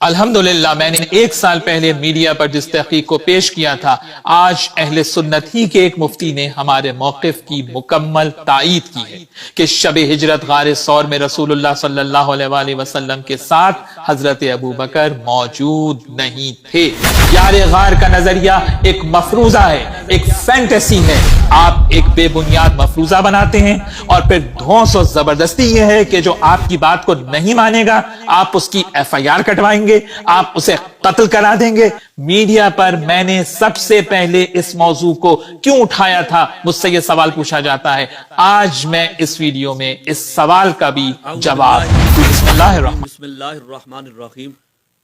الحمدللہ میں نے 1 سال پہلے میڈیا پر جس تحقیق کو پیش کیا تھا، آج اہل سنت ہی کے ایک مفتی نے ہمارے موقف کی مکمل تائید کی ہے کہ شب ہجرت غار ثور میں رسول اللہ صلی اللہ علیہ وآلہ وسلم کے ساتھ حضرت ابو بکر موجود نہیں تھے۔ یار غار کا نظریہ ایک مفروضہ ہے، ایک فینٹیسی ہے۔ آپ ایک بے بنیاد مفروضہ بناتے ہیں اور پھر دھونس و زبردستی یہ ہے کہ جو آپ کی بات کو نہیں مانے گا آپ اس کی FIR کٹوائیں گے، آپ اسے قتل کرا دیں گے۔ میڈیا پر میں نے سب سے پہلے اس موضوع کو کیوں اٹھایا تھا، مجھ سے یہ سوال پوچھا جاتا ہے۔ آج میں اس ویڈیو میں اس سوال کا بھی جواب بسم اللہ الرحمن الرحیم۔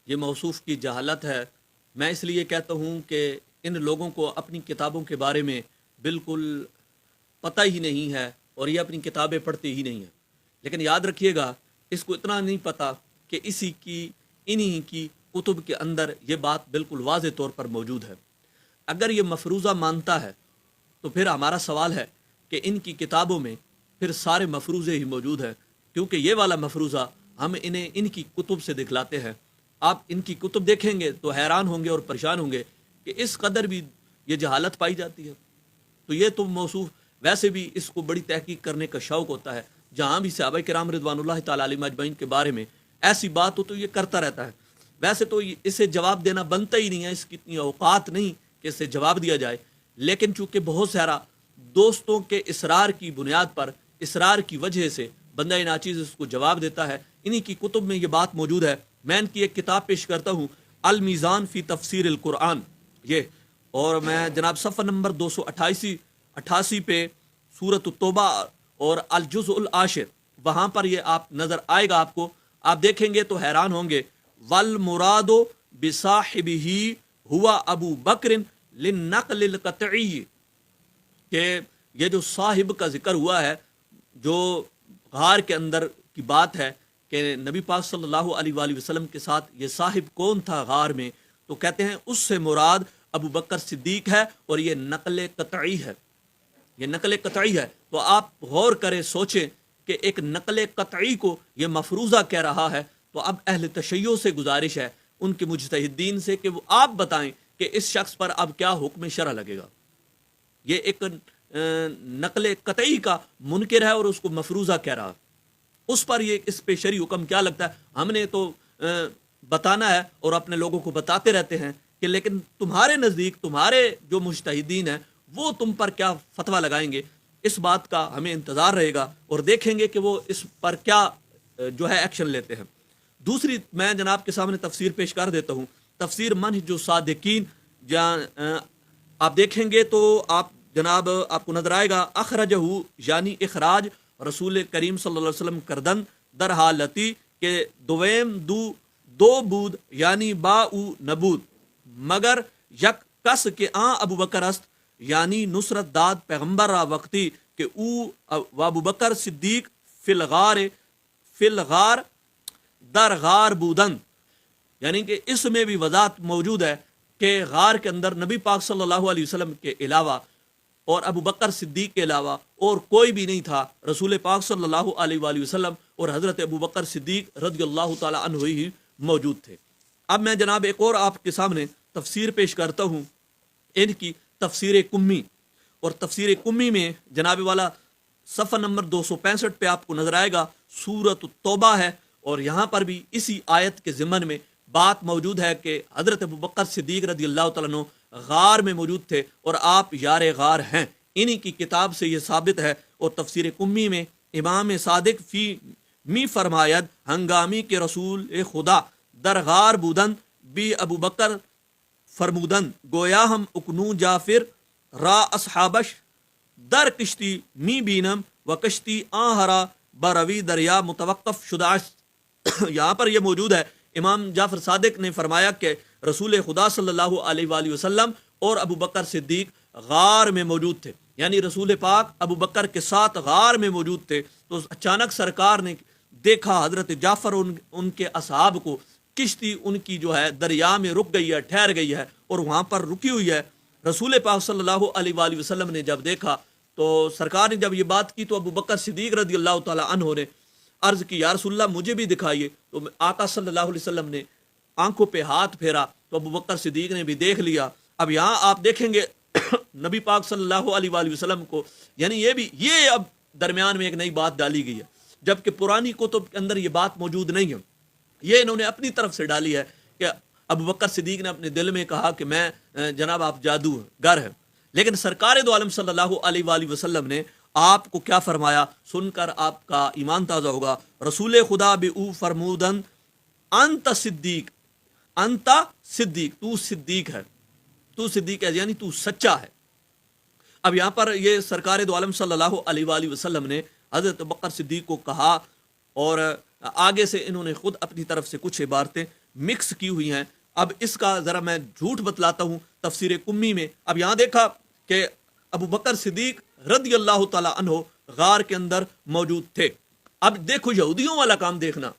یہ موصوف کی جہالت ہے۔ میں اس لیے کہتا ہوں کہ ان لوگوں کو اپنی کتابوں کے بارے میں بالکل پتہ ہی نہیں ہے اور یہ اپنی کتابیں پڑھتے ہی نہیں ہیں۔ لیکن یاد رکھیے گا، اس کو اتنا نہیں پتہ کہ انہی کی کتب کے اندر یہ بات بالکل واضح طور پر موجود ہے۔ اگر یہ مفروضہ مانتا ہے تو پھر ہمارا سوال ہے کہ ان کی کتابوں میں پھر سارے مفروضے ہی موجود ہیں، کیونکہ یہ والا مفروضہ ہم انہیں ان کی کتب سے دکھلاتے ہیں۔ آپ ان کی کتب دیکھیں گے تو حیران ہوں گے اور پریشان ہوں گے کہ اس قدر بھی یہ جہالت پائی جاتی ہے۔ تو یہ تو موصوف ویسے بھی اس کو بڑی تحقیق کرنے کا شوق ہوتا ہے، جہاں بھی صحابہ کرام رضوان اللہ تعالیٰ علیہم اجمعین کے بارے میں ایسی بات ہو تو یہ کرتا رہتا ہے۔ ویسے تو اسے جواب دینا بنتا ہی نہیں ہے، اس کی اتنی اوقات نہیں کہ اسے جواب دیا جائے، لیکن چونکہ بہت سارا دوستوں کے اصرار کی بنیاد پر، اصرار کی وجہ سے بندہ ناچیز اس کو جواب دیتا ہے۔ انہی کی کتب میں یہ بات موجود ہے۔ میں ان کی ایک کتاب پیش کرتا ہوں، المیزان فی تفسیر القرآن، یہ، اور میں جناب صفحہ نمبر 288 پہ سورۃ التوبہ اور الجزء العاشر، وہاں پر یہ آپ نظر آئے گا، آپ کو آپ دیکھیں گے تو حیران ہوں گے۔ والمراد بصاحبہ ہوا ابو بکر للنقل القطعی، کہ یہ جو صاحب کا ذکر ہوا ہے، جو غار کے اندر کی بات ہے کہ نبی پاک صلی اللہ علیہ وآلہ وسلم کے ساتھ یہ صاحب کون تھا غار میں، تو کہتے ہیں اس سے مراد ابو بکر صدیق ہے، اور یہ نقل قطعی ہے، یہ نقل قطعی ہے۔ تو آپ غور کریں، سوچیں کہ ایک نقل قطعی کو یہ مفروضہ کہہ رہا ہے، تو اب اہل تشیع سے گزارش ہے، ان کے مجتہدین سے، کہ وہ آپ بتائیں کہ اس شخص پر اب کیا حکم شرع لگے گا۔ یہ ایک نقل قطعی کا منکر ہے اور اس کو مفروضہ کہہ رہا ہے، اس پر یہ اس پہ شرعی حکم کیا لگتا ہے۔ ہم نے تو بتانا ہے اور اپنے لوگوں کو بتاتے رہتے ہیں کہ لیکن تمہارے نزدیک تمہارے جو مجتہدین ہیں وہ تم پر کیا فتویٰ لگائیں گے، اس بات کا ہمیں انتظار رہے گا، اور دیکھیں گے کہ وہ اس پر کیا جو ہے ایکشن لیتے ہیں۔ دوسری میں جناب کے سامنے تفسیر پیش کر دیتا ہوں، تفسیر منہج الصادقین، آپ دیکھیں گے تو آپ جناب آپ کو نظر آئے گا، اخرجہ یعنی اخراج رسول کریم صلی اللہ علیہ وسلم کردن در حالتی کہ دویم دو بود یعنی با او نبود، مگر یک کس کے آن ابو بکر است یعنی نصرت داد پیغمبر را وقتی کہ او و ابو بکر صدیق فی الغار در غار بودن، یعنی کہ اس میں بھی وضاحت موجود ہے کہ غار کے اندر نبی پاک صلی اللہ علیہ وسلم کے علاوہ اور ابو بکر صدیق کے علاوہ اور کوئی بھی نہیں تھا، رسول پاک صلی اللہ علیہ وآلہ وسلم اور حضرت ابو بکر صدیق رضی اللہ تعالی عنہ ہی موجود تھے۔ اب میں جناب ایک اور آپ کے سامنے تفسیر پیش کرتا ہوں، ان کی تفسیر کمی، اور تفسیر کمی میں جناب والا صفحہ نمبر 265 پہ آپ کو نظر آئے گا، سورۃ التوبہ ہے، اور یہاں پر بھی اسی آیت کے ضمن میں بات موجود ہے کہ حضرت ابو بکر صدیق رضی اللہ تعالیٰ عنہ غار میں موجود تھے اور آپ یار غار ہیں۔ انہی کی کتاب سے یہ ثابت ہے، اور تفسیر کمی میں امام صادق فی می فرماید ہنگامی کے رسول خدا در غار بودن بی ابو بکر فرمودن گویا ہم اکنو جافر را اصحابش در کشتی می بینم و کشتی آہرا بروی دریا متوقف شدہ۔ یہاں پر یہ موجود ہے، امام جعفر صادق نے فرمایا کہ رسول خدا صلی اللہ علیہ وآلہ وسلم اور ابو بکر صدیق غار میں موجود تھے، یعنی رسول پاک ابو بکر کے ساتھ غار میں موجود تھے۔ تو اچانک سرکار نے دیکھا حضرت جعفر ان کے اصحاب کو، کشتی ان کی جو ہے دریا میں رک گئی ہے، ٹھہر گئی ہے اور وہاں پر رکی ہوئی ہے۔ رسول پاک صلی اللہ علیہ وآلہ وسلم نے جب دیکھا تو سرکار نے جب یہ بات کی تو ابو بکر صدیق رضی اللہ تعالی عنہ نے عرض کی، یا رسول اللہ مجھے بھی دکھائیے۔ تو آقا صلی اللہ علیہ وسلم نے آنکھوں پہ ہاتھ پھیرا تو ابو بکر صدیق نے بھی دیکھ لیا. اب یہاں آپ دیکھیں گے نبی پاک صلی اللہ علیہ وآلہ وسلم کو یعنی یہ اب درمیان میں ایک نئی بات ڈالی گئی ہے، جبکہ پرانی کتب کے اندر یہ بات موجود نہیں ہے. یہ انہوں نے اپنی طرف سے ڈالی ہے کہ ابو بکر صدیق نے اپنے دل میں کہا کہ میں جناب آپ جادوگر ہیں، لیکن سرکار دو عالم صلی اللہ علیہ وآلہ وسلم نے آپ کو کیا فرمایا، سن کر آپ کا ایمان تازہ ہوگا. رسول خدا بے او فرمودن انت صدیق، انت صدیق، تو صدیق ہے، تو صدیق ہے یعنی تو سچا ہے. اب یہاں پر یہ سرکار دو عالم صلی اللہ علیہ وآلہ وسلم نے حضرت بکر صدیق کو کہا، اور آگے سے انہوں نے خود اپنی طرف سے کچھ عبارتیں مکس کی ہوئی ہیں. اب اس کا ذرا میں جھوٹ بتلاتا ہوں تفسیر کمی میں. اب یہاں دیکھا کہ ابو بکر صدیق رضی اللہ تعالی عنہ غار کے اندر موجود تھے. اب دیکھو یہودیوں والا کام دیکھنا،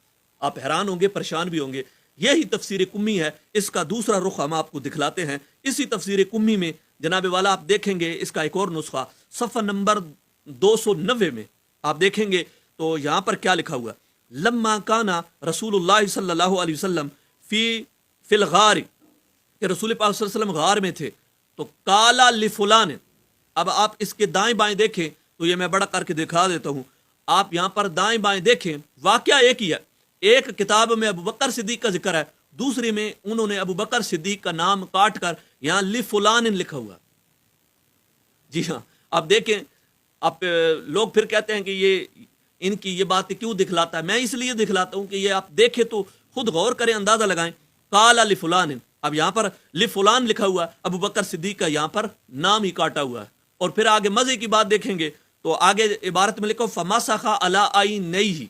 آپ حیران ہوں گے، پریشان بھی ہوں گے. یہی تفسیر کمی ہے، اس کا دوسرا رخ ہم آپ کو دکھلاتے ہیں. اسی تفسیر کمی میں جناب والا آپ دیکھیں گے اس کا ایک اور نسخہ صفحہ نمبر 290 میں آپ دیکھیں گے تو یہاں پر کیا لکھا ہوا، لما کانا رسول اللہ صلی اللہ علیہ وسلم فی الغار، کہ رسول پاک صلی اللہ علیہ وسلم غار میں تھے تو کالا لفلان. اب آپ اس کے دائیں بائیں دیکھیں تو یہ میں بڑا کر کے دکھا دیتا ہوں. آپ یہاں پر دائیں بائیں دیکھیں، واقعہ ایک ہی ہے. ایک کتاب میں ابو بکر صدیق کا ذکر ہے، دوسری میں انہوں نے ابو بکر صدیق کا نام کاٹ کر یہاں لفلان لکھا ہوا. جی ہاں، آپ دیکھیں، آپ لوگ پھر کہتے ہیں کہ یہ ان کی یہ بات کیوں دکھلاتا ہے. میں اس لیے دکھلاتا ہوں کہ یہ آپ دیکھیں تو خود غور کریں، اندازہ لگائیں. کالا لفلان، اب یہاں پر لفلان لکھا ہوا، ابو بکر صدیق کا یہاں پر نام ہی کاٹا ہوا ہے. اور پھر آگے مزے کی بات دیکھیں گے تو آگے عبارت میں لکھو فماسخا علی عینیہ.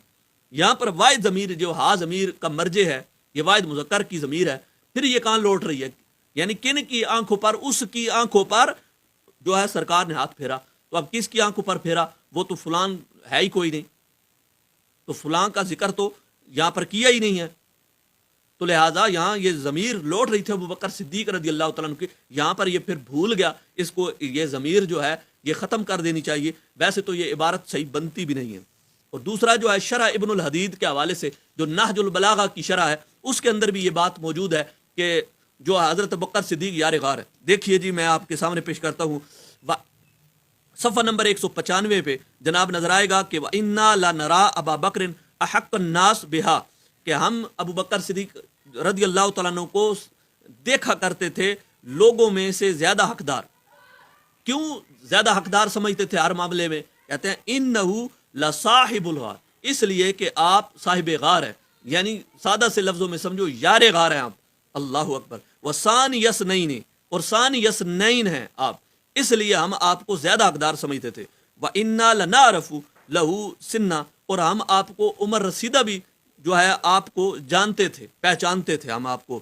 یہاں پر واحد ضمیر جو ہا ضمیر کا مرجع ہے، یہ واحد مذکر کی ضمیر ہے. پھر یہ کہاں لوٹ رہی ہے، یعنی کن کی آنکھوں پر، اس کی آنکھوں پر جو ہے سرکار نے ہاتھ پھیرا. تو اب کس کی آنکھوں پر پھیرا، وہ تو فلان ہے ہی کوئی نہیں، تو فلان کا ذکر تو یہاں پر کیا ہی نہیں ہے. تو لہٰذا یہاں یہ ضمیر لوٹ رہی تھی ابو بکر صدیق رضی اللہ تعالیٰ عنہ کی. یہاں پر یہ پھر بھول گیا، اس کو یہ ضمیر جو ہے یہ ختم کر دینی چاہیے. ویسے تو یہ عبارت صحیح بنتی بھی نہیں ہے. اور دوسرا جو ہے شرح ابن الحدید کے حوالے سے جو نہج البلاغہ کی شرح ہے، اس کے اندر بھی یہ بات موجود ہے کہ جو حضرت بکر صدیق یار غار ہے. دیکھیے جی، میں آپ کے سامنے پیش کرتا ہوں صفحہ نمبر 195 پہ جناب نظر آئے گا کہ وَإِنَّا لَنَرَا أَبَا بَكْرٍ أَحَقَّ النَّاسِ بِهَا، کہ ہم ابو بکر صدیق رضی اللہ تعالیٰ عنہ کو دیکھا کرتے تھے لوگوں میں سے زیادہ حقدار. کیوں زیادہ حقدار سمجھتے تھے ہر معاملے میں؟ کہتے ہیں اِنَّهُ لَصَاحِبُ الْغَارِ، اس لیے کہ آپ صاحب غار ہیں، یعنی سادہ سے لفظوں میں سمجھو یار غار ہیں آپ. اللہ اکبر. وَثَانِيَ اثْنَيْنِ، اور ثانی اثنین ہیں آپ، اس لیے ہم آپ کو زیادہ حقدار سمجھتے تھے. وَإِنَّا لَنَعْرَفُ لَهُ سِنًّا، اور ہم آپ کو عمر رسیدہ بھی جو ہے آپ کو جانتے تھے، پہچانتے تھے ہم آپ کو.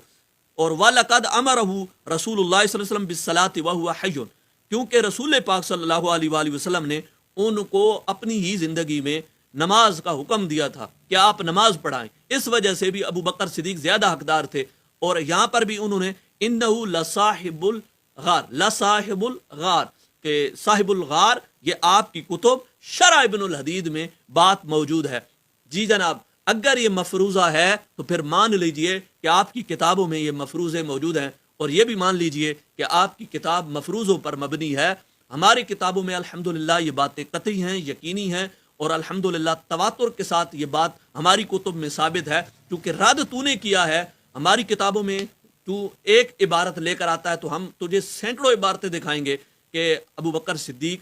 اور وَلَقَدْ أَمَرَهُ رسول اللہ صلی اللہ علیہ وسلم بِالصَّلَاةِ وَهُوَ حَيٌّ، کیونکہ رسول پاک صلی اللہ علیہ وآلہ وسلم نے ان کو اپنی ہی زندگی میں نماز کا حکم دیا تھا کہ آپ نماز پڑھائیں. اس وجہ سے بھی ابو بکر صدیق زیادہ حقدار تھے. اور یہاں پر بھی انہوں نے انہو لصاحب الغار، لصاحب الغار، کہ صاحب الغار، یہ آپ کی کتب شرح ابن الحدید میں بات موجود ہے. جی جناب، اگر یہ مفروضہ ہے تو پھر مان لیجئے کہ آپ کی کتابوں میں یہ مفروضے موجود ہیں، اور یہ بھی مان لیجئے کہ آپ کی کتاب مفروضوں پر مبنی ہے. ہماری کتابوں میں الحمدللہ یہ باتیں قطعی ہیں، یقینی ہیں، اور الحمدللہ تواتر کے ساتھ یہ بات ہماری کتب میں ثابت ہے. کیونکہ رد تو نے کیا ہے ہماری کتابوں میں، تو ایک عبارت لے کر آتا ہے تو ہم تجھے سینکڑوں عبارتیں دکھائیں گے کہ ابو بکر صدیق